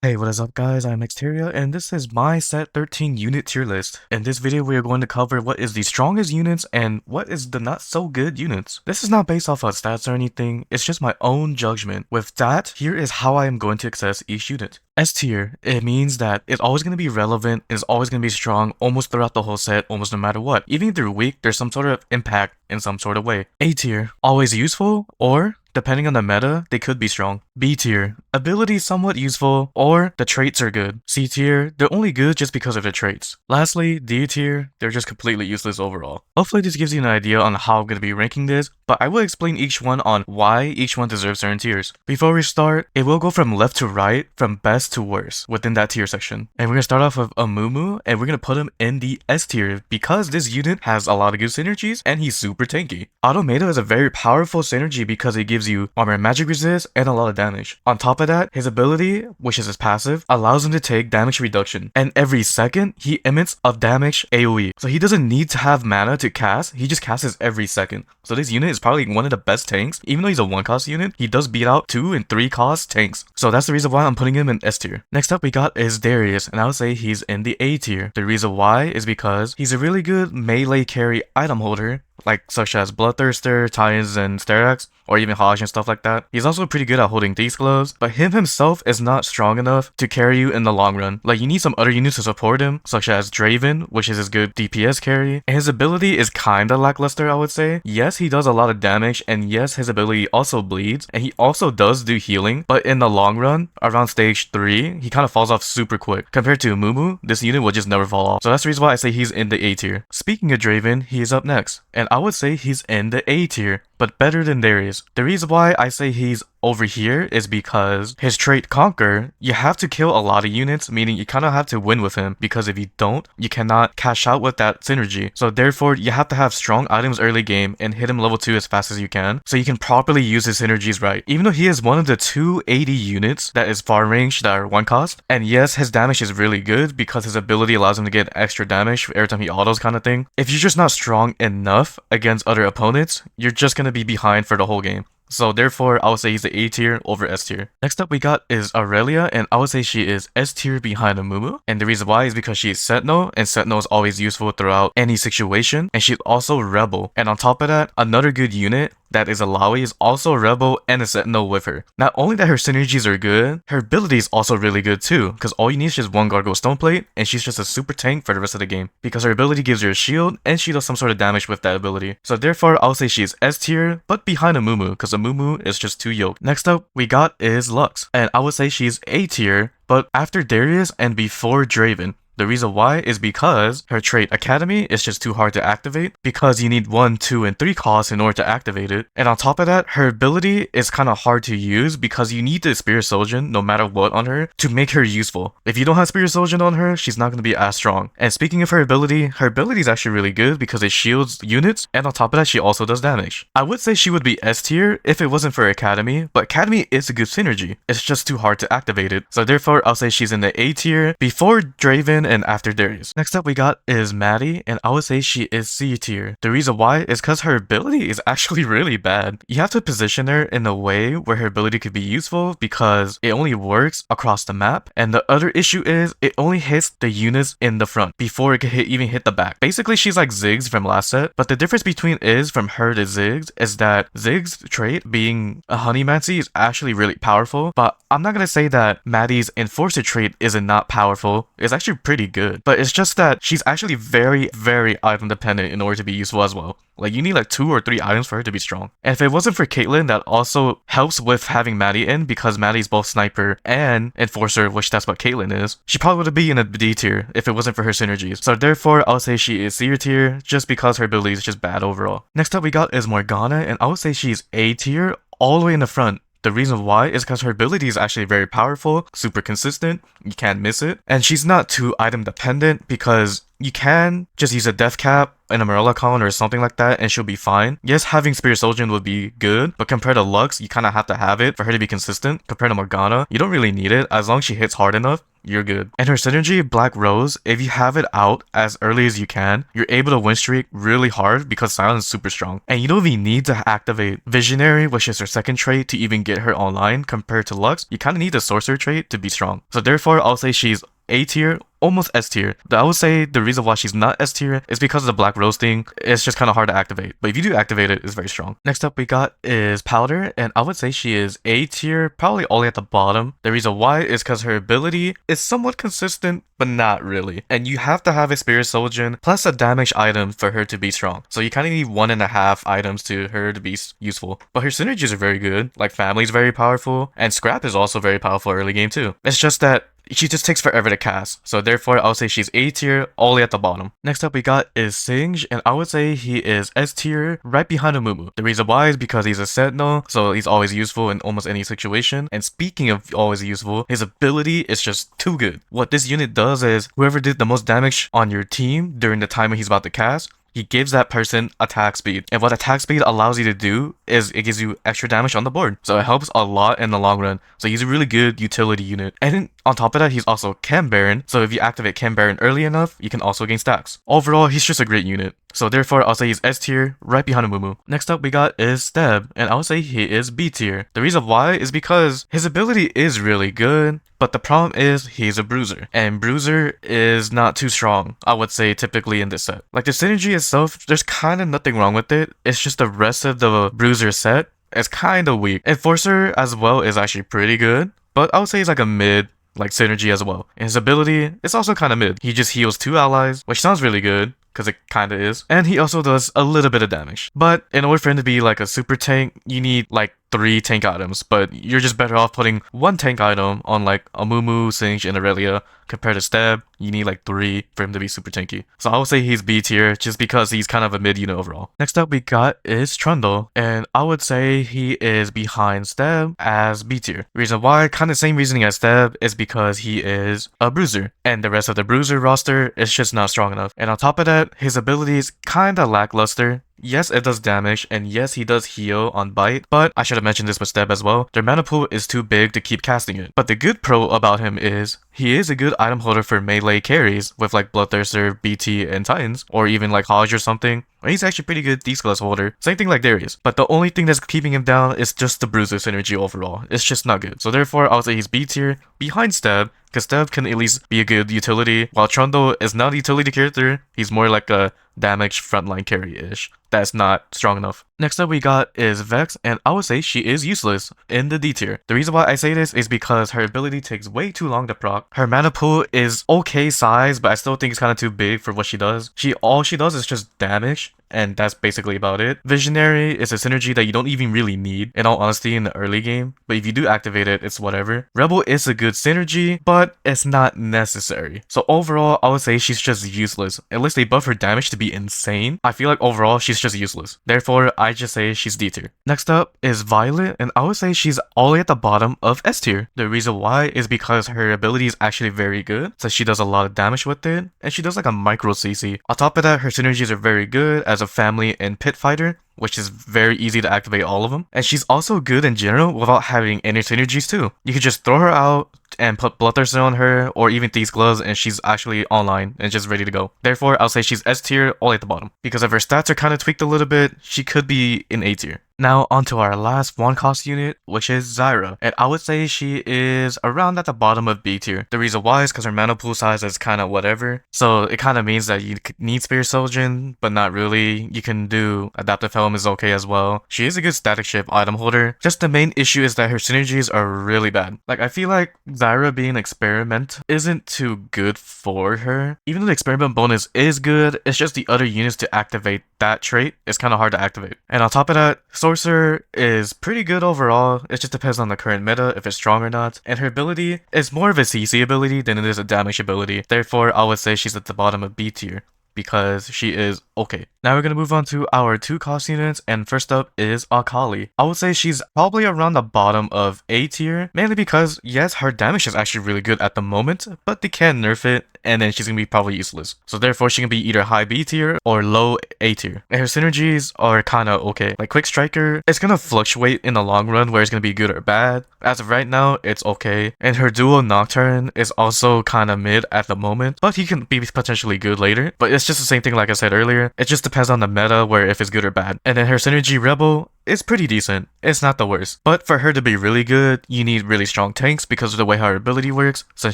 Hey, what is up guys, I'm Xteria, and this is my Sett 13 unit tier list. In this video we are going to cover what is the strongest units and what is the not so good units. This is not based off of stats or anything, it's just my own judgment. With that, here is how I am going to access each unit. S tier, it means that it's always going to be relevant, it's always going to be strong almost throughout the whole set, almost no matter what. Even if they're weak, there's some sort of impact in some sort of way. A tier, always useful, or depending on the meta, they could be strong. B tier, ability somewhat useful, or the traits are good. C tier, they're only good just because of their traits. Lastly, D tier, they're just completely useless overall. Hopefully this gives you an idea on how I'm going to be ranking this, but I will explain each one on why each one deserves certain tiers. Before we start, it will go from left to right, from best to worst, within that tier section. And we're going to start off with Amumu, and we're going to put him in the S tier, because this unit has a lot of good synergies, and he's super tanky. Automata is a very powerful synergy because it gives you armor and magic resist and a lot of damage. On top of that, his ability, which is his passive, allows him to take damage reduction, and every second he emits a damage AoE. So he doesn't need to have mana to cast, he just casts every second. So this unit is probably one of the best tanks. Even though he's a 1-cost unit, he does beat out 2 and 3-cost tanks. So that's the reason why I'm putting him in S tier. Next up we got is Darius, and I would say he's in the A tier. The reason why is because he's a really good melee carry item holder, like such as Bloodthirster, Titans, and Sterax, or even Hodge and stuff like that. He's also pretty good at holding these gloves, but him himself is not strong enough to carry you in the long run. Like, you need some other units to support him, such as Draven, which is his good DPS carry, and his ability is kinda lackluster, I would say. Yes, he does a lot of damage, and yes, his ability also bleeds, and he also does do healing, but in the long run, around stage 3, he kinda falls off super quick. Compared to Amumu, this unit will just never fall off. So that's the reason why I say he's in the A tier. Speaking of Draven, he is up next, and I would say he's in the A tier, but better than Darius. The reason why I say he's over here is because his trait Conquer, you have to kill a lot of units, meaning you kind of have to win with him, because if you don't, you cannot cash out with that synergy. So therefore, you have to have strong items early game and hit him level 2 as fast as you can, so you can properly use his synergies right. Even though he is one of the 280 units that is far range that are 1-cost, and yes, his damage is really good because his ability allows him to get extra damage every time he autos kind of thing. If you're just not strong enough against other opponents, you're just going to be behind for the whole game. So therefore, I would say he's the A tier over S tier. Next up we got is Irelia, and I would say she is S tier behind Amumu. And the reason why is because she is Sentinel, and Sentinel is always useful throughout any situation. And she's also Rebel. And on top of that, another good unit that is Alawi is also a Rebel and a Sentinel with her. Not only that her synergies are good, her ability is also really good too, because all you need is just one Gargoyle Stoneplate, and she's just a super tank for the rest of the game, because her ability gives her a shield, and she does some sort of damage with that ability. So therefore, I'll say she's S tier, but behind Amumu, because Amumu is just too yoked. Next up, we got is Lux, and I would say she's A tier, but after Darius and before Draven. The reason why is because her trait Academy is just too hard to activate, because you need 1, 2, and 3 costs in order to activate it. And on top of that, her ability is kind of hard to use because you need the Spirit Sojourn no matter what on her to make her useful. If you don't have Spirit Sojourn on her, she's not going to be as strong. And speaking of her ability is actually really good because it shields units, and on top of that, she also does damage. I would say she would be S tier if it wasn't for Academy, but Academy is a good synergy. It's just too hard to activate it. So therefore, I'll say she's in the A tier before Draven and after Darius. Next up we got is Maddie, and I would say she is C tier. The reason why is because her ability is actually really bad. You have to position her in a way where her ability could be useful because it only works across the map, and the other issue is it only hits the units in the front before it can even hit the back. Basically, she's like Ziggz from last set, but the difference between from her to Ziggz is that Ziggz trait being a Honeymancy is actually really powerful, but I'm not gonna say that Maddie's Enforcer trait isn't not powerful. It's actually pretty good, but it's just that she's actually very, very item dependent in order to be useful as well. Like, you need like 2 or 3 items for her to be strong. And if it wasn't for Caitlyn, that also helps with having Maddie in, because Maddie's both Sniper and Enforcer, which that's what Caitlyn is. She probably would be in a D tier if it wasn't for her synergies. So therefore, I'll say she is C tier just because her ability is just bad overall. Next up we got is Morgana, and I would say she's A tier all the way in the front. The reason why is because her ability is actually very powerful, super consistent, you can't miss it, and she's not too item dependent because you can just use a death cap and a Morella con or something like that and she'll be fine. Yes, having Spirit Sojourn would be good, but compared to Lux, you kind of have to have it for her to be consistent. Compared to Morgana, you don't really need it as long as she hits hard enough. you're good. And her synergy, Black Rose, if you have it out as early as you can, you're able to win streak really hard because silence is super strong. And you don't even need to activate Visionary, which is her second trait, to even get her online compared to Lux. You kind of need the Sorcerer trait to be strong. So therefore, I'll say she's A tier, almost S tier. I would say the reason why she's not S tier is because of the Black Rose thing. It's just kind of hard to activate, but if you do activate it, it's very strong. Next up we got is Powder, and I would say she is A tier, probably only at the bottom. The reason why is because her ability is somewhat consistent, but not really. And you have to have a Spirit Sojourn plus a damage item for her to be strong. So you kind of need 1.5 items to her to be useful. But her synergies are very good. Like Family is very powerful, and Scrap is also very powerful early game too. It's just that she just takes forever to cast, so therefore I'll say she's A tier, all the way at the bottom. Next up we got is Singed, and I would say he is S tier, right behind Amumu. The reason why is because he's a Sentinel, so he's always useful in almost any situation. And speaking of always useful, his ability is just too good. What this unit does is, whoever did the most damage on your team during the time when he's about to cast, he gives that person attack speed. And what attack speed allows you to do is it gives you extra damage on the board. So it helps a lot in the long run. So he's a really good utility unit. And then on top of that, he's also Chem Baron. So if you activate Chem Baron early enough, you can also gain stacks. Overall, he's just a great unit. So therefore, I'll say he's S tier, right behind Amumu. Next up we got is Steb, and I would say he is B tier. The reason why is because his ability is really good, but the problem is he's a bruiser, and bruiser is not too strong, I would say, typically in this set. Like the synergy itself, there's kind of nothing wrong with it. It's just the rest of the bruiser set is kind of weak. Enforcer as well is actually pretty good, but I would say he's like a mid, like synergy as well. And his ability is also kind of mid. He just heals 2 allies, which sounds really good, because it kinda is. And he also does a little bit of damage. But in order for him to be like a super tank, you need like 3 tank items, but you're just better off putting 1 tank item on like Amumu, Singed, and Irelia compared to Steb. You need like 3 for him to be super tanky. So I would say he's B tier just because he's kind of a mid unit overall. Next up we got is Trundle, and I would say he is behind Steb as B tier. Reason why, kind of same reasoning as Steb, is because he is a bruiser, and the rest of the bruiser roster is just not strong enough. And on top of that, his abilities kinda lackluster. Yes, it does damage, and yes, he does heal on bite, but I should have mentioned this with Steb as well. Their mana pool is too big to keep casting it. But the good pro about him is he is a good item holder for melee carries with like Bloodthirster, BT, and Titans, or even like Hodge or something. He's actually pretty good Theseus holder. Same thing like Darius. But the only thing that's keeping him down is just the bruiser synergy overall. It's just not good. So therefore, I would say he's B tier behind Steb, because Steb can at least be a good utility, while Trundle is not a utility character. He's more like a damage frontline carry-ish. That's not strong enough. Next up we got is Vex, and I would say she is useless in the D tier. The reason why I say this is because her ability takes way too long to proc. Her mana pool is okay size, but I still think it's kind of too big for what she does. All she does is just damage, and that's basically about it. Visionary is a synergy that you don't even really need, in all honesty, in the early game, but if you do activate it, it's whatever. Rebel is a good synergy, but it's not necessary. So overall, I would say she's just useless. Unless they buff her damage to be insane, I feel like overall she's just useless. Therefore, I just say she's D tier. Next up is Violet, and I would say she's all the way at the bottom of S tier. The reason why is because her ability is actually very good, so she does a lot of damage with it, and she does like a micro CC. On top of that, her synergies are very good as a family and pit fighter, which is very easy to activate all of them. And she's also good in general without having any synergies too. You could just throw her out and put Bloodthirster on her, or even Thieves Gloves, and she's actually online and just ready to go. Therefore, I'll say she's S tier all at the bottom. Because if her stats are kind of tweaked a little bit, she could be in A tier. Now onto our last one cost unit, which is Zyra, and I would say she is around at the bottom of B tier. The reason why is because her mana pool size is kind of whatever, so it kind of means that you need Spirit Sojourn, but not really. You can do Adaptive Helm is okay as well. She is a good static ship item holder, just the main issue is that her synergies are really bad. Like I feel like Zyra being an experiment isn't too good for her. Even though the experiment bonus is good, it's just the other units to activate that trait is kind of hard to activate. And on top of that, Sorcerer is pretty good overall. It just depends on the current meta if it's strong or not. And her ability is more of a CC ability than it is a damage ability. Therefore, I would say she's at the bottom of B tier, because she is okay. Now we're gonna move on to our 2 cost units, and first up is Akali. I would say she's probably around the bottom of A tier, mainly because yes, her damage is actually really good at the moment, but they can nerf it, and then she's gonna be probably useless. So therefore she can be either high B tier or low A tier. And her synergies are kinda okay. Like Quick Striker, it's gonna fluctuate in the long run where it's gonna be good or bad. As of right now, it's okay. And her duo Nocturne is also kinda mid at the moment, but he can be potentially good later. But it's just the same thing like I said earlier. It just depends on the meta where if it's good or bad. And then her synergy Rebel is pretty decent. It's not the worst. But for her to be really good, you need really strong tanks because of the way her ability works, since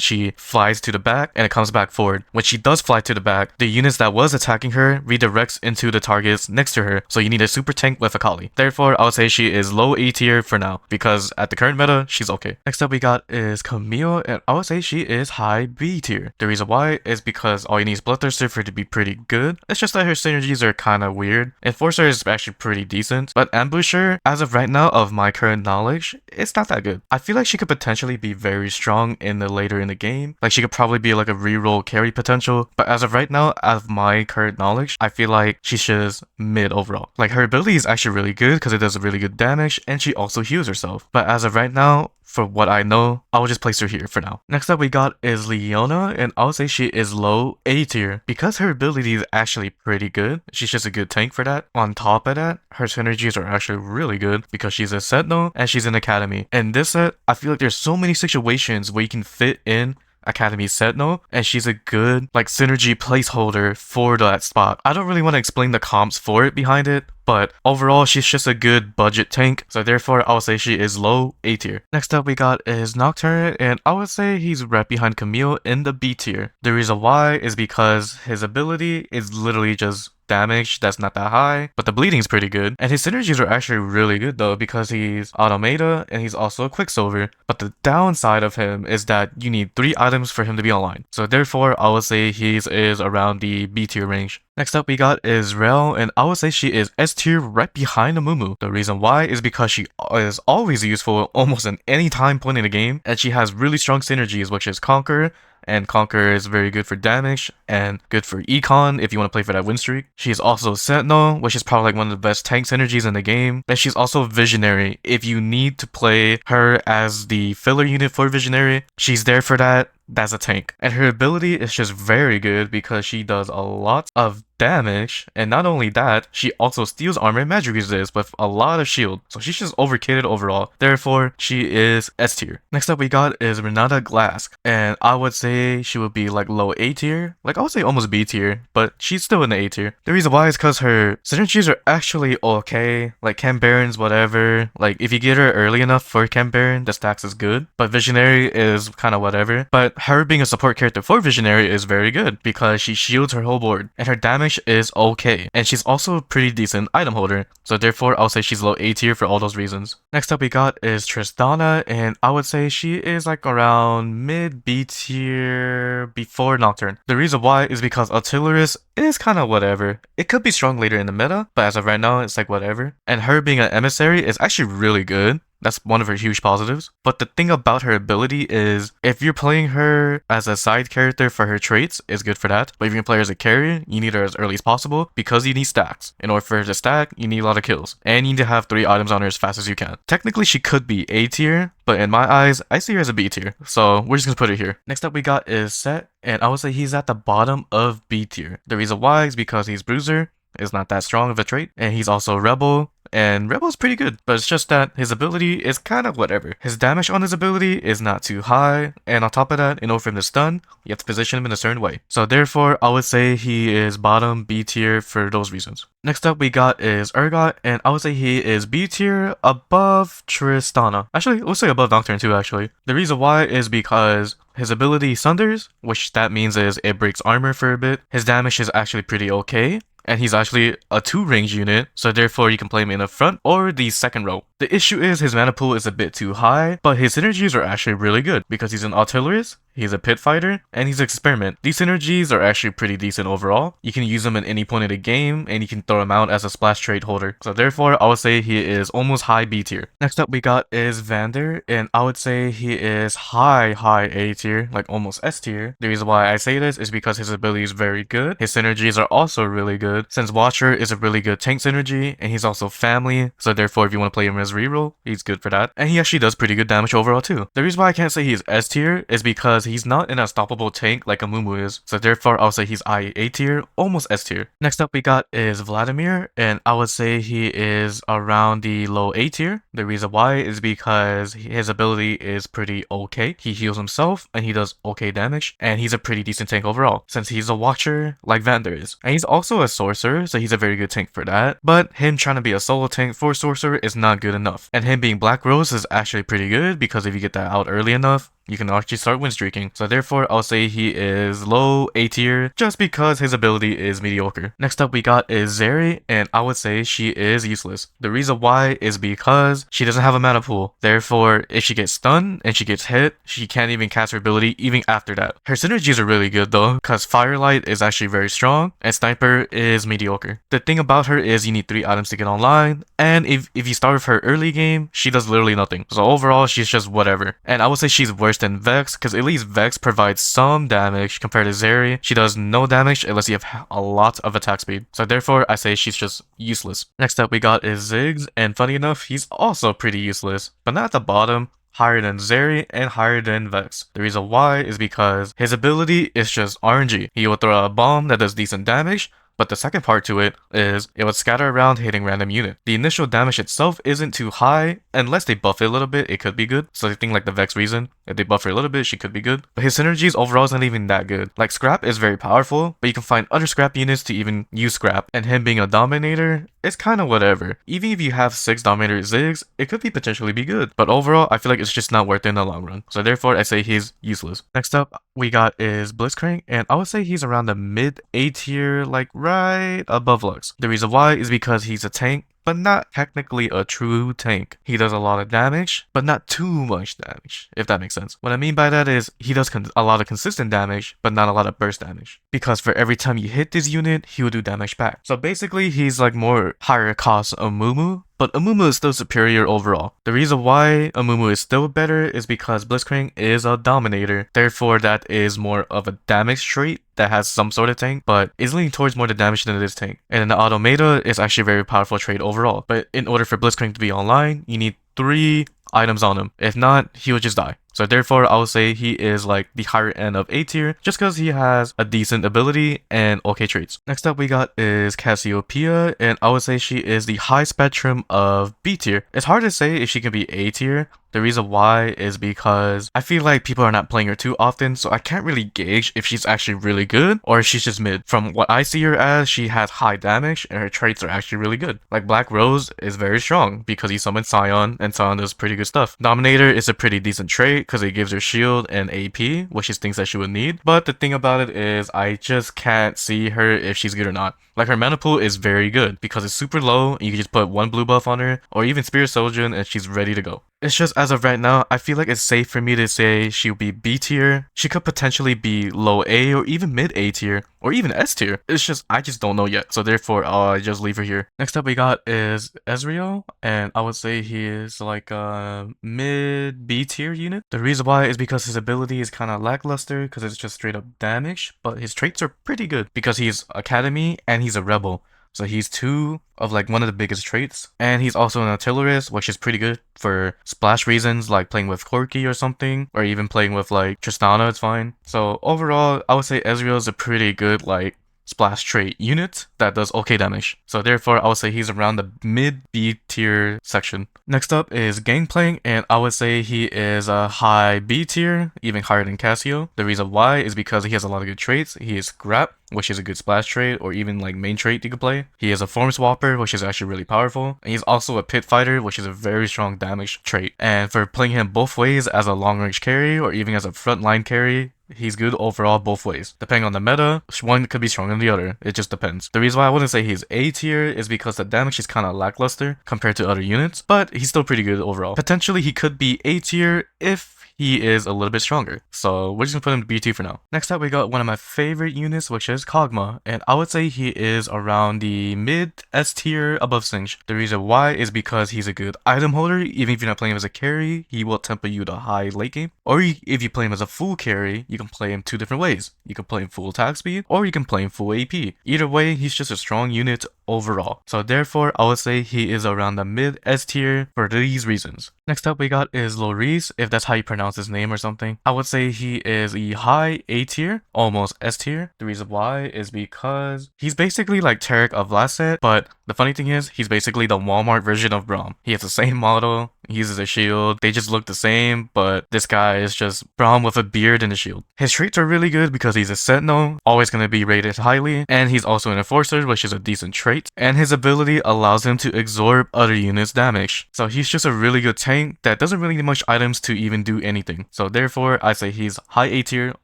she flies to the back and it comes back forward. When she does fly to the back, the units that was attacking her redirects into the targets next to her, so you need a super tank with Akali. Therefore, I would say she is low A tier for now, because at the current meta, she's okay. Next up we got is Camille, and I would say she is high B tier. The reason why is because all you need is Bloodthirster for her to be pretty good. It's just that her synergies are kinda weird. Enforcer is actually pretty decent, but Ambusher, as of right now of my current knowledge, it's not that good. I feel like she could potentially be very strong in the later in the game. Like she could probably be like a reroll carry potential, but as of right now, out of my current knowledge, I feel like she's just mid overall. Like her ability is actually really good because it does really good damage, and she also heals herself. But as of right now, for what I know, I will just place her here for now. Next up we got is Leona, and I would say she is low A tier because her ability is actually pretty good. She's just a good tank for that. On top of that, her synergies are actually really good because she's a Sentinel and she's an Academy. And this set, I feel like there's so many situations where you can fit in Academy Sentinel, and she's a good like synergy placeholder for that spot. I don't really want to explain the comps for it behind it, but overall she's just a good budget tank, so therefore I would say she is low A tier. Next up we got is Nocturne, and I would say he's right behind Camille in the B tier. The reason why is because his ability is literally just damage that's not that high, but the bleeding is pretty good, and his synergies are actually really good though because he's Automata and he's also a Quicksilver. But the downside of him is that you need 3 items for him to be online, so therefore I would say he is around the B tier range. Next up we got is Rell, and I would say she is S tier right behind Amumu. The reason why is because she is always useful almost at any time point in the game, and she has really strong synergies, which is Conquer, and Conquer is very good for damage and good for econ if you want to play for that win streak. She's also Sentinel, which is probably like one of the best tank synergies in the game. And she's also Visionary. If you need to play her as the filler unit for Visionary, she's there for that. That's a tank. And her ability is just very good because she does a lot of damage, and not only that, she also steals armor and magic resist with a lot of shield, so she's just overkitted overall. Therefore, she is S tier. Next up we got is Renata Glasc, and I would say she would be like low A tier, like I would say almost B tier, but she's still in the A tier. The reason why is because her synergies are actually okay, like Chem Barons, whatever. Like if you get her early enough for Chem Baron, the stacks is good, but Visionary is kind of whatever. But her being a support character for Visionary is very good because she shields her whole board, and her damage is okay, and she's also a pretty decent item holder, so therefore I'll say she's low A tier for all those reasons. Next up we got is Tristana, and I would say she is like around mid B tier before Nocturne. The reason why is because Artillerist is kind of whatever. It could be strong later in the meta, but as of right now it's like whatever. And her being an emissary is actually really good. That's one of her huge positives. But the thing about her ability is, if you're playing her as a side character for her traits, it's good for that. But if you can play her as a carrier, you need her as early as possible because you need stacks. In order for her to stack, you need a lot of kills. And you need to have 3 items on her as fast as you can. Technically, she could be A tier, but in my eyes, I see her as a B tier. So we're just gonna put her here. Next up we got is Sett, and I would say he's at the bottom of B tier. The reason why is because he's Bruiser, is not that strong of a trait, and he's also Rebel, and Rebel's pretty good, but it's just that his ability is kind of whatever. His damage on his ability is not too high, and on top of that, in order for him to stun, you have to position him in a certain way. So therefore, I would say he is bottom B tier for those reasons. Next up we got is Urgot, and I would say he is B tier above Tristana. Actually, let's say above Nocturne too, actually. The reason why is because his ability Sunders, which that means is it breaks armor for a bit. His damage is actually pretty okay, and he's actually a 2-range unit, so therefore you can play him in the front or the second row. The issue is his mana pool is a bit too high, but his synergies are actually really good because he's an artillerist, he's a pit fighter, and he's an experiment. These synergies are actually pretty decent overall. You can use them at any point of the game, and you can throw him out as a splash trade holder. So therefore, I would say he is almost high B tier. Next up, we got is Vander, and I would say he is high A tier, like almost S tier. The reason why I say this is because his ability is very good. His synergies are also really good, since Watcher is a really good tank synergy, and he's also family, so therefore if you want to play him as reroll, he's good for that. And he actually does pretty good damage overall too. The reason why I can't say he's S tier is because he's not an unstoppable tank like Amumu is, so therefore I'll say he's A tier, almost S tier. Next up we got is Vladimir, and I would say he is around the low A tier. The reason why is because his ability is pretty okay. He heals himself and he does okay damage, and he's a pretty decent tank overall, since he's a Watcher like Vander is. And he's also a sorcerer, so he's a very good tank for that. But him trying to be a solo tank for sorcerer is not good enough. And him being Black Rose is actually pretty good, because if you get that out early enough, you can actually start win streaking. So therefore, I'll say he is low A tier, just because his ability is mediocre. Next up we got is Zeri, and I would say she is useless. The reason why is because she doesn't have a mana pool. Therefore, if she gets stunned and she gets hit, she can't even cast her ability even after that. Her synergies are really good though, because Firelight is actually very strong, and Sniper is mediocre. The thing about her is you need 3 items to get online, and if you start with her early game, she does literally nothing. So overall, she's just whatever. And I would say she's worse than Vex, because at least Vex provides some damage compared to Zeri. She does no damage unless you have a lot of attack speed. So therefore, I say she's just useless. Next up we got is Ziggz, and funny enough, he's also pretty useless, but not at the bottom. Higher than Zeri and higher than Vex. The reason why is because his ability is just RNG. He will throw a bomb that does decent damage, but the second part to it is it would scatter around hitting random unit. The initial damage itself isn't too high, unless they buff it a little bit, it could be good. So I think like the Vex reason, if they buff her a little bit, she could be good. But his synergies overall is not even that good. Like Scrap is very powerful, but you can find other Scrap units to even use Scrap, and him being a Dominator, it's kind of whatever. Even if you have 6 Dominator Ziggs, it could be potentially be good. But overall, I feel like it's just not worth it in the long run. So therefore, I say he's useless. Next up, we got is Blitzcrank, and I would say he's around the mid A tier, like right above Lux. The reason why is because he's a tank, but not technically a true tank. He does a lot of damage, but not too much damage, if that makes sense. What I mean by that is he does a lot of consistent damage, but not a lot of burst damage. Because for every time you hit this unit, he will do damage back. So basically, he's like more higher cost Amumu, but Amumu is still superior overall. The reason why Amumu is still better is because Blitzcrank is a Dominator. Therefore, that is more of a damage trait that has some sort of tank, but is leaning towards more the damage than it is tank. And then the Automata is actually a very powerful trait overall. But in order for Blitzcrank to be online, you need 3 items on him. If not, he will just die. So therefore, I would say he is like the higher end of A tier, just because he has a decent ability and okay traits. Next up we got is Cassiopeia, and I would say she is the high spectrum of B tier. It's hard to say if she can be A tier. The reason why is because I feel like people are not playing her too often, so I can't really gauge if she's actually really good or if she's just mid. From what I see her as, she has high damage and her traits are actually really good. Like Black Rose is very strong because he summons Sion, and Sion does pretty good stuff. Dominator is a pretty decent trait because it gives her shield and AP, which is things that she would need. But the thing about it is I just can't see her if she's good or not. Like her mana pool is very good because it's super low and you can just put 1 blue buff on her or even Spirit Soldier and she's ready to go. It's just as of right now, I feel like it's safe for me to say she'll be B tier. She could potentially be low A or even mid A tier or even S tier. It's just, I just don't know yet. So therefore, I'll just leave her here. Next up we got is Ezreal, and I would say he is like a mid B tier unit. The reason why is because his ability is kind of lackluster because it's just straight up damage, but his traits are pretty good because he's Academy and he's a Rebel. So he's 2 of like one of the biggest traits, and he's also an artillerist, which is pretty good for splash reasons like playing with Corki or something, or even playing with like Tristana, it's fine. So overall, I would say Ezreal is a pretty good like splash trait unit that does okay damage. So therefore, I would say he's around the mid B tier section. Next up is Gangplank, and I would say he is a high B tier, even higher than Cassio. The reason why is because he has a lot of good traits. He is Scrap, which is a good splash trait, or even like main trait you could play. He is a Form Swapper, which is actually really powerful. And he's also a Pit Fighter, which is a very strong damage trait. And for playing him both ways as a long range carry, or even as a frontline carry, he's good overall both ways. Depending on the meta, one could be stronger than the other. It just depends. The reason why I wouldn't say he's A tier is because the damage is kind of lackluster compared to other units, but he's still pretty good overall. Potentially he could be A tier if he is a little bit stronger. So we're just gonna put him to B2 for now. Next up, we got one of my favorite units, which is Kog'Maw, and I would say he is around the mid S tier above Smeech. The reason why is because he's a good item holder. Even if you're not playing him as a carry, he will tempo you to high late game. Or if you play him as a full carry, you can play him two different ways. You can play him full attack speed, or you can play him full AP. Either way, he's just a strong unit overall. So therefore, I would say he is around the mid S tier for these reasons. Next up we got is Loris, if that's how you pronounce his name or something. I would say he is a high A tier, almost S tier. The reason why is because he's basically like Tarek of last set, but the funny thing is he's basically the Walmart version of Braum. He has the same model, he uses a shield, they just look the same, but this guy is just Braum with a beard and a shield. His traits are really good because he's a Sentinel, always going to be rated highly, and he's also an Enforcer, which is a decent trait, and his ability allows him to absorb other units' damage. So he's just a really good tank that doesn't really need much items to even do anything. So therefore, I say he's high A tier,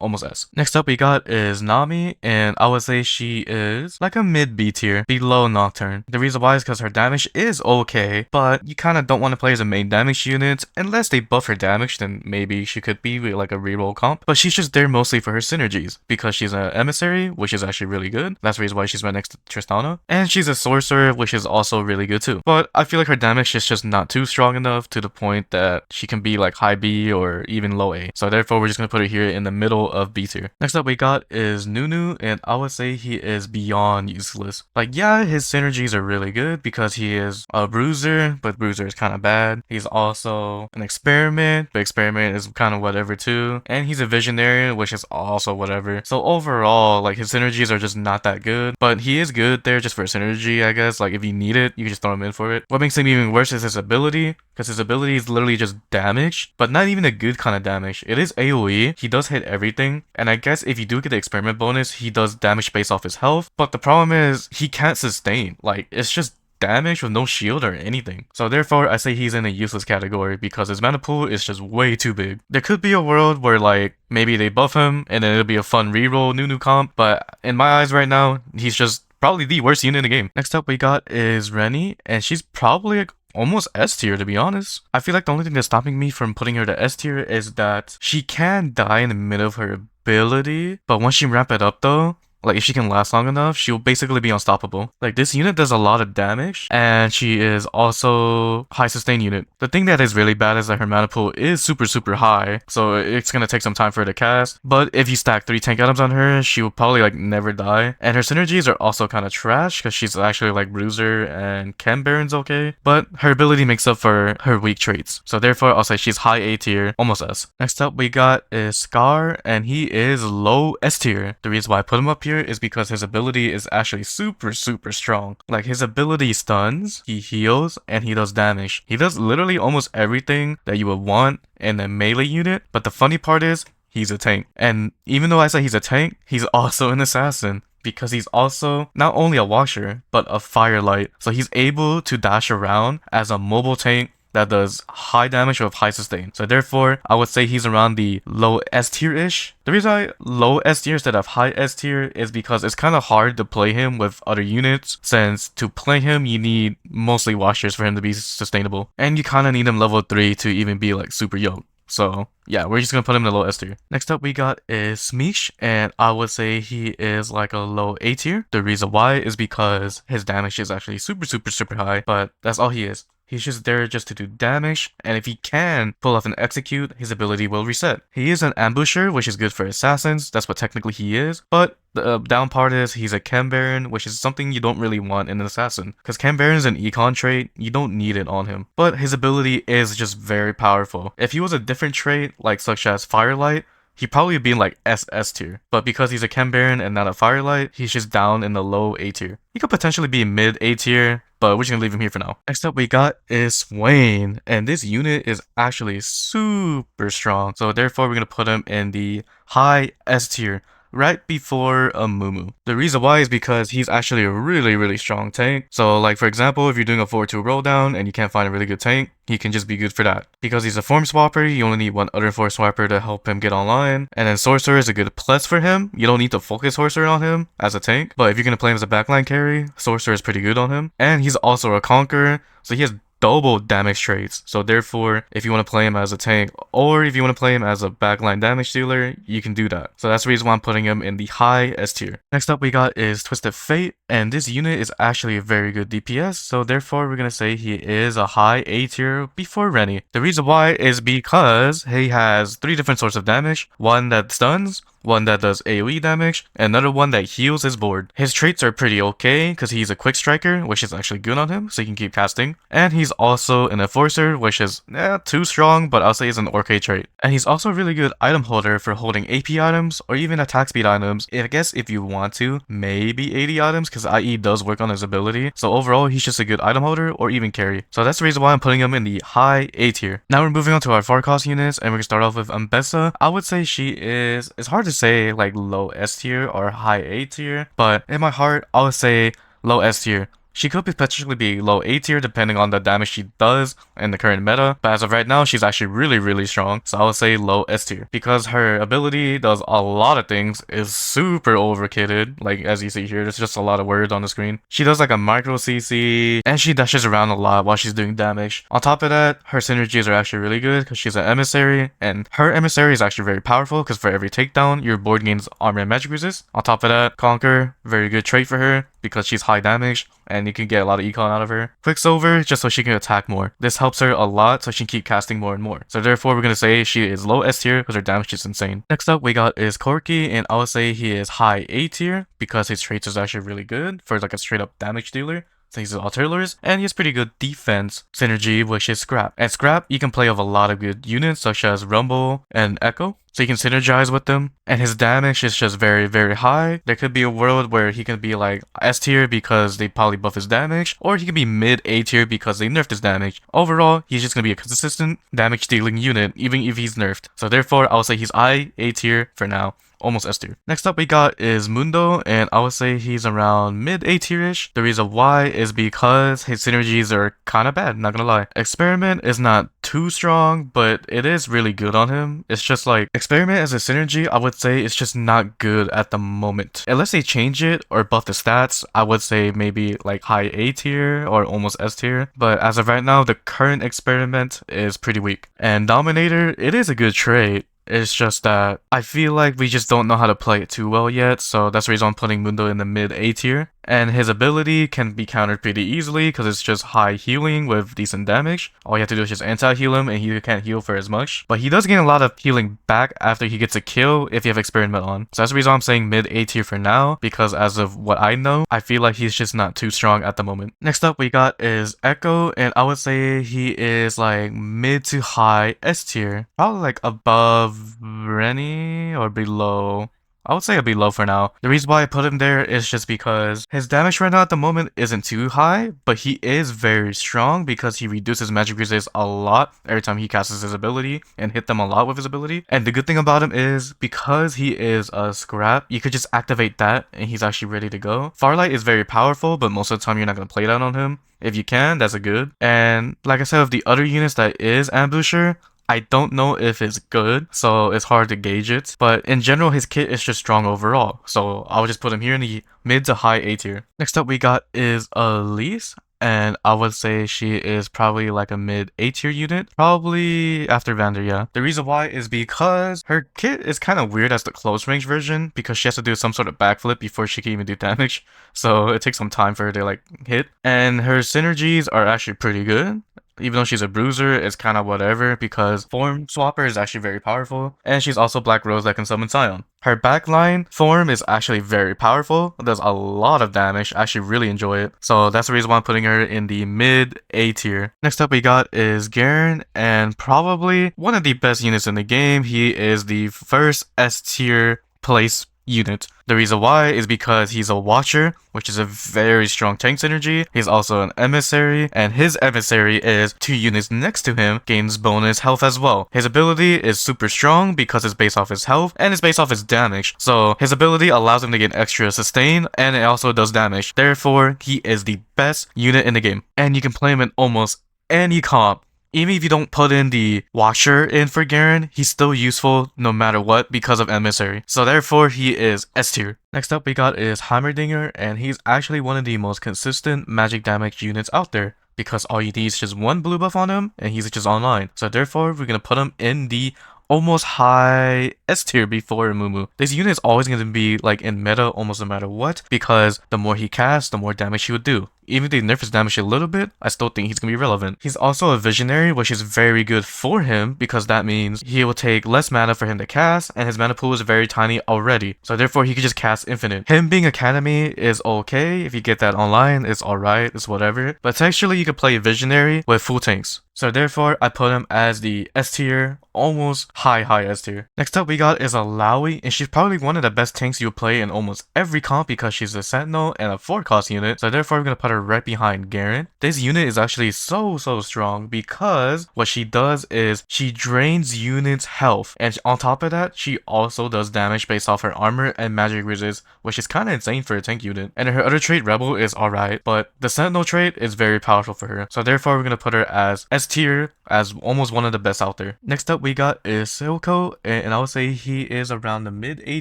almost S. Next up we got is Nami, and I would say she is like a mid B tier, below Nocturne. The reason why is because her damage is okay, but you kind of don't want to play as a main damage unit. Unless they buff her damage, then maybe she could be like a reroll comp. But she's just there mostly for her synergies, because she's an emissary, which is actually really good. That's the reason why she's right next to Tristana. And she's a sorcerer, which is also really good too. But I feel like her damage is just not too strong enough to the point that she can be like high B or even low A. So therefore, we're just going to put her here in the middle of B tier. Next up we got is Nunu, and I would say he is beyond useless. Like, yeah, his synergies are really good because he is a bruiser, but bruiser is kind of bad. He's also an experiment, but experiment is kind of whatever too. And he's a visionary, which is also whatever. So overall, like, his synergies are just not that good, but he is good there just for synergy, I guess. Like, if you need it, you can just throw him in for it. What makes him even worse is his ability, because his ability is literally just damage, but not even a good kind of damage. It is AoE, he does hit everything, and I guess if you do get the experiment bonus, he does damage based off his health, but the problem is he can't sustain. Like, it's just damage with no shield or anything. So therefore, I say he's in a useless category because his mana pool is just way too big. There could be a world where like maybe they buff him and then it'll be a fun reroll Nunu comp, but in my eyes right now, he's just probably the worst unit in the game. Next up we got is Renni, and she's probably like almost S tier, to be honest. I feel like the only thing that's stopping me from putting her to S tier is that she can die in the middle of her ability, but once she ramp it up though, like if she can last long enough, she'll basically be unstoppable. Like this unit does a lot of damage, and she is also high sustain unit. The thing that is really bad is that her mana pool is super high, so it's gonna take some time for her to cast. But if you stack 3 tank items on her, she will probably like never die. And her synergies are also kind of trash because she's actually like bruiser and Chem Baron's okay, but her ability makes up for her weak traits. So therefore, I'll say she's high A tier, almost S. Next up we got is Scar, and he is low S tier. The reason why I put him up here is because his ability is actually super strong. Like his ability stuns, he heals, and he does damage. He does literally almost everything that you would want in a melee unit, but the funny part is he's a tank. And even though I say he's a tank, he's also an assassin, because he's also not only a washer but a firelight. So he's able to dash around as a mobile tank that does high damage with high sustain. So therefore, I would say he's around the low S tier-ish. The reason I low S tier instead of high S tier is because it's kind of hard to play him with other units, since to play him you need mostly washers for him to be sustainable, and you kind of need him level 3 to even be like super yoked. So yeah, we're just gonna put him in the low S tier. Next up we got is Smeech, and I would say he is like a low A tier. The reason why is because his damage is actually super high, but that's all he is. He's just there just to do damage, and if he can pull off an execute, his ability will reset. He is an ambusher, which is good for assassins, that's what technically he is, but the down part is he's a Chem Baron, which is something you don't really want in an assassin, because Chem Baron is an econ trait, you don't need it on him. But his ability is just very powerful. If he was a different trait, like such as Firelight, he'd probably be in like S tier, but because he's a Chem Baron and not a Firelight, he's just down in the low A tier. He could potentially be mid A tier, but we're just gonna leave him here for now. Next up we got is Swain, and this unit is actually super strong, so therefore we're gonna put him in the high S tier, right before Amumu. The reason why is because he's actually a really strong tank. So like for example, if you're doing a 4-2 roll down and you can't find a really good tank, he can just be good for that. Because he's a form swapper, you only need one other form swapper to help him get online. And then Sorcerer is a good plus for him. You don't need to focus Sorcerer on him as a tank. But if you're going to play him as a backline carry, Sorcerer is pretty good on him. And he's also a conqueror, so he has double damage traits. So therefore, if you want to play him as a tank or if you want to play him as a backline damage dealer, you can do that. So that's the reason why I'm putting him in the high S tier. Next up we got is Twisted Fate, and this unit is actually a very good DPS, so therefore we're gonna say he is a high A tier before Renni. The reason why is because he has 3 different sorts of damage, one that stuns, one that does AoE damage, and another one that heals his board. His traits are pretty okay because he's a quick striker, which is actually good on him, so he can keep casting. And he's also an enforcer, which is too strong, but I'll say is an okay trait. And he's also a really good item holder for holding AP items or even attack speed items. I guess if you want to, maybe 80 items because IE does work on his ability. So overall, he's just a good item holder or even carry. So that's the reason why I'm putting him in the high A tier. Now we're moving on to our far cost units, and we're gonna start off with Ambessa. I would say she is, it's hard to say like low S tier or high A tier, but in my heart, I would say low S tier. She could potentially be low A tier depending on the damage she does in the current meta, but as of right now, she's actually really strong, so I would say low S tier. Because her ability does a lot of things, is super overkitted, like as you see here, there's just a lot of words on the screen. She does like a micro CC, and she dashes around a lot while she's doing damage. On top of that, her synergies are actually really good because she's an emissary, and her emissary is actually very powerful because for every takedown, your board gains armor and magic resist. On top of that, Conquer, very good trait for her because she's high damage, and you can get a lot of econ out of her. Quicksilver, just so she can attack more. This helps her a lot so she can keep casting more and more. So therefore, we're gonna say she is low S tier because her damage is insane. Next up, we got is Corki, and I would say he is high A tier because his traits is actually really good for like a straight up damage dealer. So he's an artillerist, and he has pretty good defense synergy, which is Scrap. And Scrap, you can play with a lot of good units such as Rumble and Echo, so you can synergize with them. And his damage is just very high. There could be a world where he can be like S tier because they probably buff his damage, or he can be mid A tier because they nerfed his damage. Overall, he's just gonna be a consistent damage dealing unit even if he's nerfed. So therefore, I would say he's A tier for now. Almost S tier. Next up we got is Mundo, and I would say he's around mid A tier-ish. The reason why is because his synergies are kind of bad, not gonna lie. Experiment is not too strong, but it is really good on him. It's just like, Experiment as a synergy, I would say it's just not good at the moment. Unless they change it or buff the stats, I would say maybe like high A tier or almost S tier. But as of right now, the current Experiment is pretty weak. And Dominator, it is a good trait. It's just that I feel like we just don't know how to play it too well yet, so that's the reason I'm putting Mundo in the mid A tier. And his ability can be countered pretty easily because it's just high healing with decent damage. All you have to do is just anti-heal him and he can't heal for as much. But he does gain a lot of healing back after he gets a kill if you have Experiment on. So that's the reason I'm saying mid A tier for now, because as of what I know, I feel like he's just not too strong at the moment. Next up we got is Echo, and I would say he is like mid to high S tier. Probably like above Renni or below. I would say a below for now. The reason why I put him there is just because his damage right now at the moment isn't too high, but he is very strong because he reduces magic resist a lot every time he casts his ability and hit them a lot with his ability. And the good thing about him is because he is a Scrap, you could just activate that and he's actually ready to go. Farlight is very powerful, but most of the time you're not going to play that on him. If you can, that's a good. And like I said, with the other units that is Ambusher, I don't know if it's good, so it's hard to gauge it. But in general, his kit is just strong overall. So I'll just put him here in the mid to high A tier. Next up we got is Elise, and I would say she is probably like a mid A tier unit, probably after Vander, yeah. The reason why is because her kit is kind of weird as the close range version because she has to do some sort of backflip before she can even do damage. So it takes some time for her to like hit. And her synergies are actually pretty good. Even though she's a bruiser, it's kind of whatever because Form Swapper is actually very powerful, and she's also Black Rose that can summon Scion. Her backline form is actually very powerful, does a lot of damage, I actually really enjoy it, so that's the reason why I'm putting her in the mid A tier. Next up we got is Garen, and probably one of the best units in the game. He is the first S tier place unit. The reason why is because he's a Watcher, which is a very strong tank synergy. He's also an Emissary, and his Emissary is 2 units next to him gains bonus health as well. His ability is super strong because it's based off his health and it's based off his damage. So his ability allows him to get extra sustain, and it also does damage. Therefore, he is the best unit in the game, and you can play him in almost any comp. Even if you don't put in the Watcher in for Garen, he's still useful no matter what because of Emissary. So therefore, he is S tier. Next up we got is Heimerdinger, and he's actually one of the most consistent magic damage units out there. because all you need is just one blue buff on him and he's just online. So therefore, we're gonna put him in the almost high S tier before Amumu. This unit is always going to be like in meta almost no matter what, because the more he casts, the more damage he would do. Even if they nerf his damage a little bit, I still think he's going to be relevant. He's also a visionary, which is very good for him, because that means he will take less mana for him to cast, and his mana pool is very tiny already. So therefore, he could just cast infinite. Him being Academy is okay. If you get that online, it's alright, it's whatever. But texturally, you could play visionary with full tanks. So therefore, I put him as the S tier, almost high S tier. Next up we got is a Lowy, and she's probably one of the best tanks you'll play in almost every comp because she's a Sentinel and a 4-cost unit. So therefore, we're gonna put her right behind Garen. This unit is actually so strong because what she does is she drains units' health, and on top of that, she also does damage based off her armor and magic resist, which is kind of insane for a tank unit. And her other trait, Rebel, is alright, but the Sentinel trait is very powerful for her. So therefore, we're gonna put her as S tier, as almost one of the best out there. Next up we got is Silco, and I would say he is around the mid A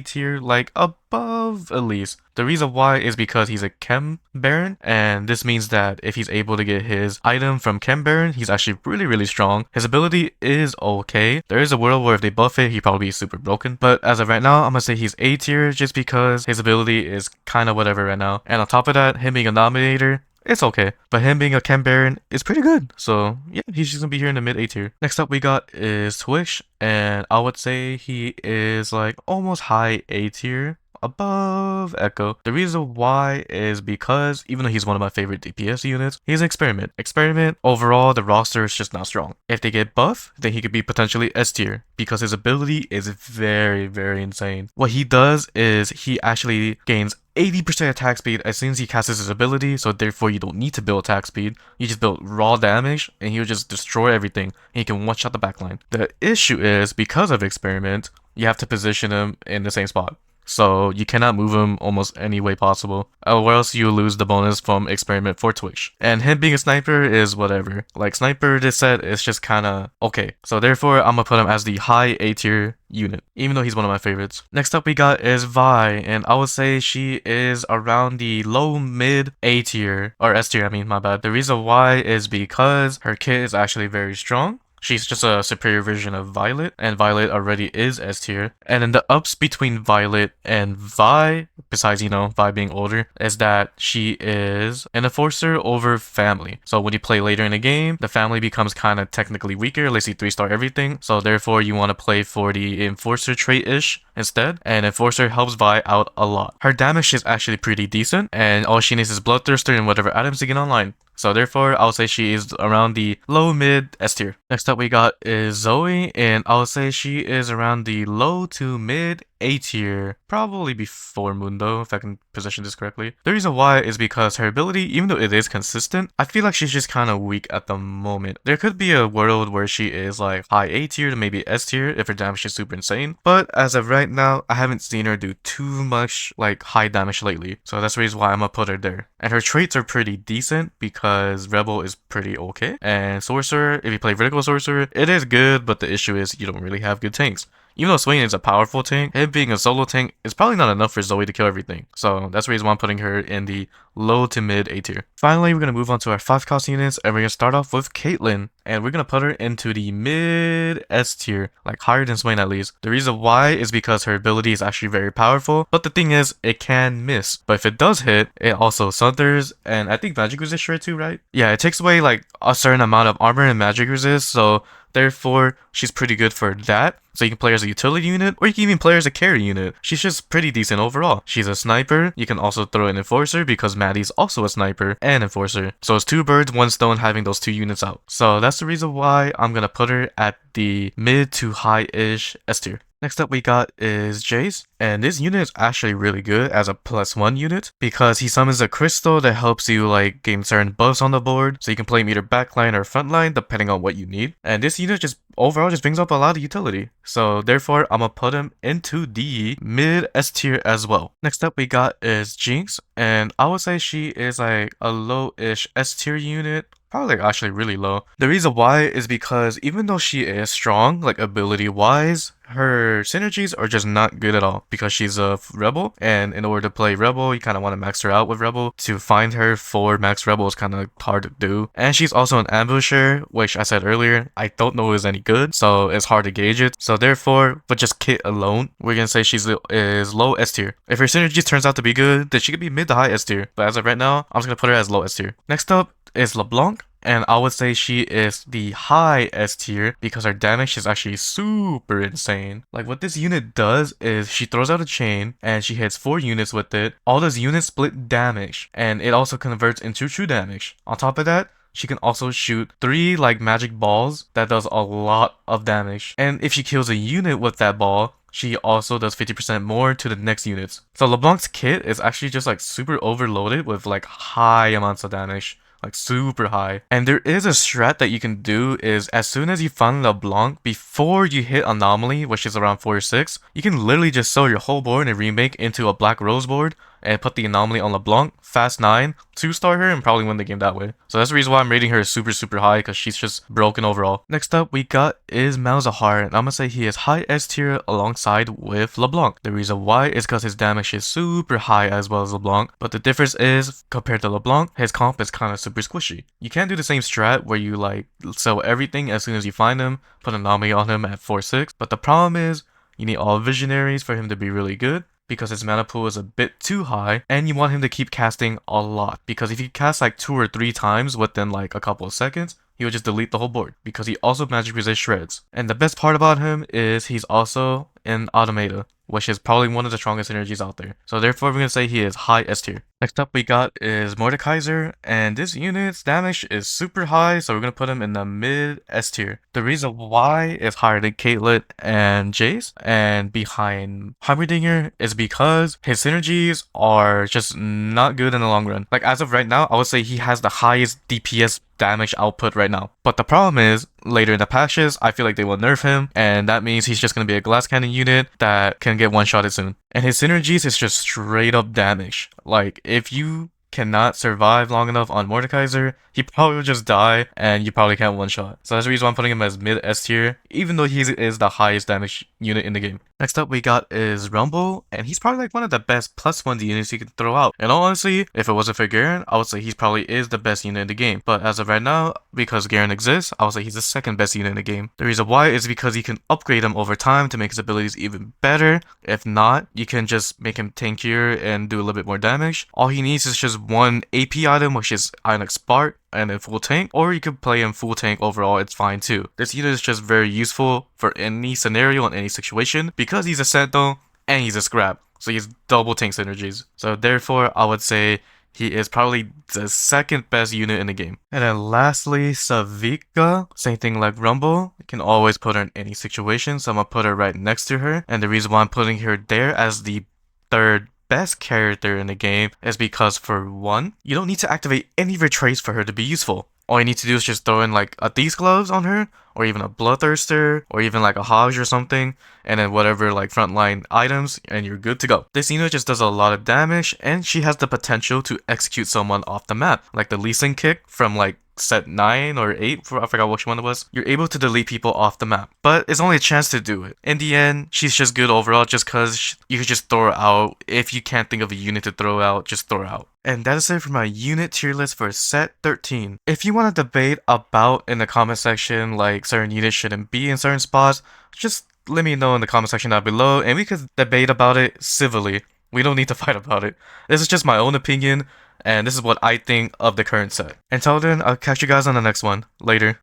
tier, like above at least. The reason why is because he's a Chem Baron, and this means that if he's able to get his item from Chem Baron, he's actually really strong. His ability is okay. There is a world where if they buff it, he'd probably be super broken. But as of right now, I'm gonna say he's A tier just because his ability is kind of whatever right now. And on top of that, him being a Nominator, it's okay. But him being a Chem Baron is pretty good. So yeah, he's just gonna be here in the mid A tier. Next up we got is Twitch, and I would say he is like almost high A tier, above Echo. The reason why is because even though he's one of my favorite DPS units, he's an Experiment. Experiment, overall, the roster is just not strong. If they get buff, then he could be potentially S tier because his ability is very insane. What he does is he actually gains 80% attack speed as soon as he casts his ability, so therefore you don't need to build attack speed. You just build raw damage and he'll just destroy everything and he can one-shot the backline. The issue is, because of Experiment, you have to position him in the same spot. So you cannot move him almost any way possible, or else you lose the bonus from Experiment for Twitch. And him being a sniper is whatever. Like, sniper this set is just kinda okay. So therefore, I'm gonna put him as the high A tier unit, even though he's one of my favorites. Next up we got is Vi, and I would say she is around the low mid A tier, or S tier, I mean, my bad. The reason why is because her kit is actually very strong. She's just a superior version of Violet, and Violet already is S tier. And then the ups between Violet and Vi, besides, you know, Vi being older, is that she is an enforcer over family. So when you play later in the game, the family becomes kind of technically weaker, unless you 3-star everything. So therefore, you want to play for the enforcer trait-ish instead, and enforcer helps Vi out a lot. Her damage is actually pretty decent, and all she needs is Bloodthirster and whatever items to get online. So therefore, I'll say she is around the low mid S tier. Next up we got is Zoe, and I'll say she is around the low to mid A tier, probably before Mundo, if I can position this correctly. The reason why is because her ability, even though it is consistent, I feel like she's just kind of weak at the moment. There could be a world where she is like high A tier to maybe S tier if her damage is super insane, but as of right now, I haven't seen her do too much like high damage lately, so that's the reason why I'm gonna put her there. And her traits are pretty decent because Rebel is pretty okay, and Sorcerer, if you play Vertical Sorcerer, it is good, but the issue is you don't really have good tanks. Even though Swain is a powerful tank, him being a solo tank is probably not enough for Zoe to kill everything. So that's the reason why I'm putting her in the low to mid A tier. Finally, we're going to move on to our 5-cost units, and we're going to start off with Caitlyn. And we're going to put her into the mid S tier, like higher than Swain at least. The reason why is because her ability is actually very powerful, but the thing is, it can miss. But if it does hit, it also Sunders, and I think Magic Resist Shred too, right? Yeah, it takes away like a certain amount of armor and Magic Resist, so therefore, she's pretty good for that. So you can play her as a utility unit, or you can even play her as a carry unit. She's just pretty decent overall. She's a sniper. You can also throw an enforcer because Maddie's also a sniper and enforcer. So it's 2 birds, 1 stone having those 2 units out. So that's the reason why I'm gonna put her at the mid to high-ish S tier. Next up we got is Jace, and this unit is actually really good as a +1 unit because he summons a crystal that helps you like gain certain buffs on the board, so you can play him either backline or frontline depending on what you need. And this unit just overall just brings up a lot of utility, so therefore I'm gonna put him into the mid S tier as well. Next up we got is Jinx, and I would say she is like a low-ish S tier unit, probably like actually really low. The reason why is because even though she is strong, like ability wise, her synergies are just not good at all because she's a rebel, and in order to play rebel you kind of want to max her out with rebel. To find her for max rebel is kind of hard to do, and she's also an ambusher, which I said earlier I don't know is any good, so it's hard to gauge it. So therefore, with just kit alone, we're gonna say she's is low S tier. If her synergies turns out to be good, then she could be mid to high S tier, but as of right now I'm just gonna put her as low S tier. Next up is LeBlanc, and I would say she is the high S tier because her damage is actually super insane. Like what this unit does is she throws out a chain and she hits 4 units with it. All those units split damage, and it also converts into true damage. On top of that, she can also shoot 3 like magic balls that does a lot of damage. And if she kills a unit with that ball, she also does 50% more to the next units. So LeBlanc's kit is actually just like super overloaded with like high amounts of damage. Like super high. And there is a strat that you can do is as soon as you find LeBlanc, before you hit Anomaly, which is around 4 or 6, you can literally just sell your whole board and remake into a Black Rose board and put the Anomaly on LeBlanc, fast 9, 2-star her, and probably win the game that way. So that's the reason why I'm rating her super high, because she's just broken overall. Next up we got is Malzahar, and I'm gonna say he is high S tier alongside with LeBlanc. The reason why is because his damage is super high as well as LeBlanc, but the difference is compared to LeBlanc, his comp is kind of super squishy. You can't do the same strat where you like sell everything as soon as you find him, put an Anomaly on him at 4-6, but the problem is you need all visionaries for him to be really good, because his mana pool is a bit too high, and you want him to keep casting a lot, because if he casts like 2 or 3 times within like a couple of seconds, he would just delete the whole board, because he also magic resist shreds. And the best part about him is he's also in Automata, which is probably one of the strongest synergies out there. So therefore we're gonna say he is high S tier. Next up we got is Mordekaiser, and this unit's damage is super high, so we're gonna put him in the mid S tier. The reason why is higher than Caitlyn and Jace and behind Heimerdinger is because his synergies are just not good in the long run. Like as of right now, I would say he has the highest DPS damage output right now. But the problem is, later in the patches, I feel like they will nerf him, and that means he's just gonna be a glass cannon unit that can get one-shotted soon. And his synergies is just straight up damage. Like, if you cannot survive long enough on Mordekaiser, he probably will just die and you probably can't one shot. So that's the reason why I'm putting him as mid S tier, even though he is the highest damage unit in the game. Next up we got is Rumble, and he's probably like one of the best +1 units you can throw out. And honestly, if it wasn't for Garen, I would say he probably is the best unit in the game. But as of right now, because Garen exists, I would say he's the second best unit in the game. The reason why is because you can upgrade him over time to make his abilities even better. If not, you can just make him tankier and do a little bit more damage. All he needs is just one AP item, which is Inox Spark, and then full tank, or you could play him full tank overall, it's fine too. This unit is just very useful for any scenario and any situation because he's a Sentinel and he's a scrap, so he's double tank synergies. So therefore I would say he is probably the second best unit in the game. And then lastly, Savika, same thing like Rumble, you can always put her in any situation, so I'm gonna put her right next to her. And the reason why I'm putting her there as the third best character in the game is because, for one, you don't need to activate any of her traits for her to be useful. All you need to do is just throw in like a Thieves Gloves on her, or even a Bloodthirster, or even like a Hajj or something, and then whatever like frontline items, and you're good to go. This unit just does a lot of damage, and she has the potential to execute someone off the map, like the Lee Sin kick from like set 9 or 8, I forgot which one it was. You're able to delete people off the map, but it's only a chance to do it. In the end, she's just good overall, just cause you could just throw her out. If you can't think of a unit to throw out, just throw her out. And that is it for my unit tier list for Sett 13. If you want to debate about in the comment section like certain units shouldn't be in certain spots, just let me know in the comment section down below and we could debate about it civilly. We don't need to fight about it. This is just my own opinion, and this is what I think of the current set. Until then, I'll catch you guys on the next one. Later.